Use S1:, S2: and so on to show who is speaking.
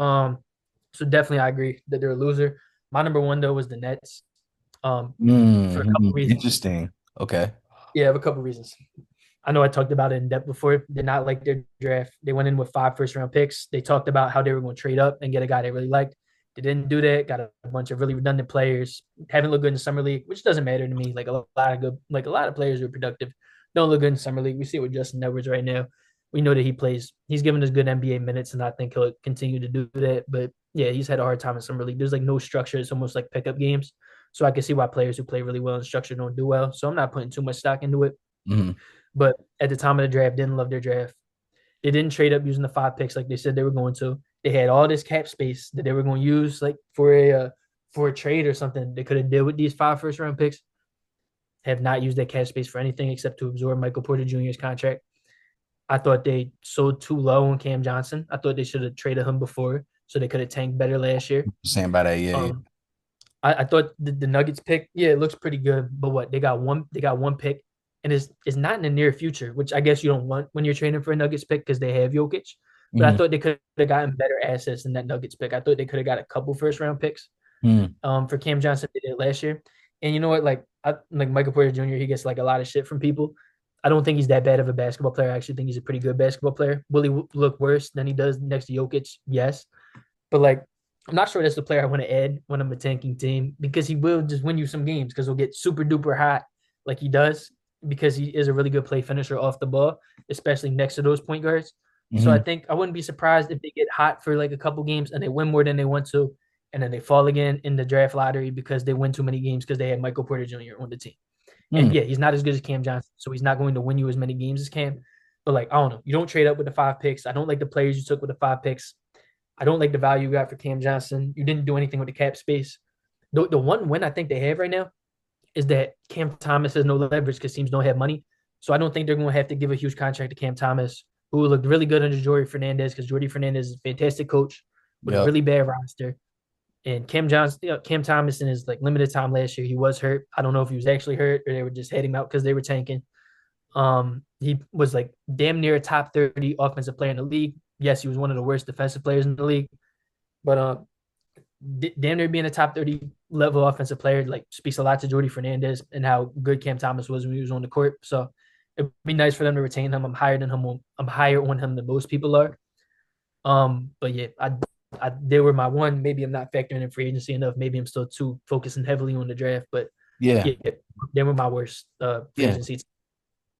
S1: So definitely I agree that they're a loser. My number one though was the Nets. For a couple reasons.
S2: Interesting. Okay.
S1: Yeah, I have a couple reasons. I know I talked about it in depth before. Did not like their draft. They went in with 5 first round picks. They talked about how they were going to trade up and get a guy they really liked. They didn't do that. Got a bunch of really redundant players. Haven't looked good in the summer league, which doesn't matter to me. Like a lot of good, like a lot of players who are productive don't look good in summer league. We see it with Justin Edwards right now. We know that he plays. He's given us good NBA minutes, and I think he'll continue to do that. But yeah, he's had a hard time in summer league. There's like no structure. It's almost like pickup games. So I can see why players who play really well in structure don't do well. So I'm not putting too much stock into it.
S2: Mhm.
S1: But at the time of the draft, didn't love their draft. They didn't trade up using the 5 picks like they said they were going to. They had all this cap space that they were going to use like for a trade or something. They could have did with these 5 first round picks. Have not used that cap space for anything except to absorb Michael Porter Jr.'s contract. I thought they sold too low on Cam Johnson. I thought they should have traded him before so they could have tanked better last year.
S2: Saying by that, yeah, yeah.
S1: Um, I thought the Nuggets pick, yeah, it looks pretty good. But what they got one pick, and it's not in the near future, which I guess you don't want when you're trading for a Nuggets pick because they have Jokic. But I
S2: Mhm.
S1: thought they could have gotten better assets than that Nuggets pick. I thought they could have got a couple first round picks
S2: Mhm.
S1: for Cam Johnson they did last year. And you know what? Like Michael Porter Jr., he gets like a lot of shit from people. I don't think he's that bad of a basketball player. I actually think he's a pretty good basketball player. Will he look worse than he does next to Jokic? Yes. But like, I'm not sure that's the player I want to add when I'm a tanking team because he will just win you some games because he'll get super duper hot like he does because he is a really good play finisher off the ball, especially next to those point guards. So I
S2: Mhm.
S1: think I wouldn't be surprised if they get hot for like a couple games and they win more than they want to, and then they fall again in the draft lottery because they win too many games because they had Michael Porter Jr. on the team. And
S2: Mhm.
S1: yeah, he's not as good as Cam Johnson, so he's not going to win you as many games as Cam. But like, I don't know. You don't trade up with the 5 picks. I don't like the players you took with the 5 picks. I don't like the value you got for Cam Johnson. You didn't do anything with the cap space. The one win I think they have right now is that Cam Thomas has no leverage because teams don't have money. So I don't think they're going to have to give a huge contract to Cam Thomas, who looked really good under Jordy Fernandez because Jordy Fernandez is a fantastic coach with a
S2: Yep.
S1: really bad roster. And Cam Thomas in his like limited time last year, he was hurt. I don't know if he was actually hurt or they were just heading out because they were tanking. He was like damn near a top 30 offensive player in the league. Yes, he was one of the worst defensive players in the league, but damn near being a top 30 level offensive player like speaks a lot to Jordy Fernandez and how good Cam Thomas was when he was on the court. So it'd be nice for them to retain him. I'm higher on him than most people are. But yeah, they were my one. Maybe I'm not factoring in free agency enough. Maybe I'm still too focusing heavily on the draft. But
S2: Yeah.
S1: yeah, they were my worst free
S2: Yeah.
S1: agency.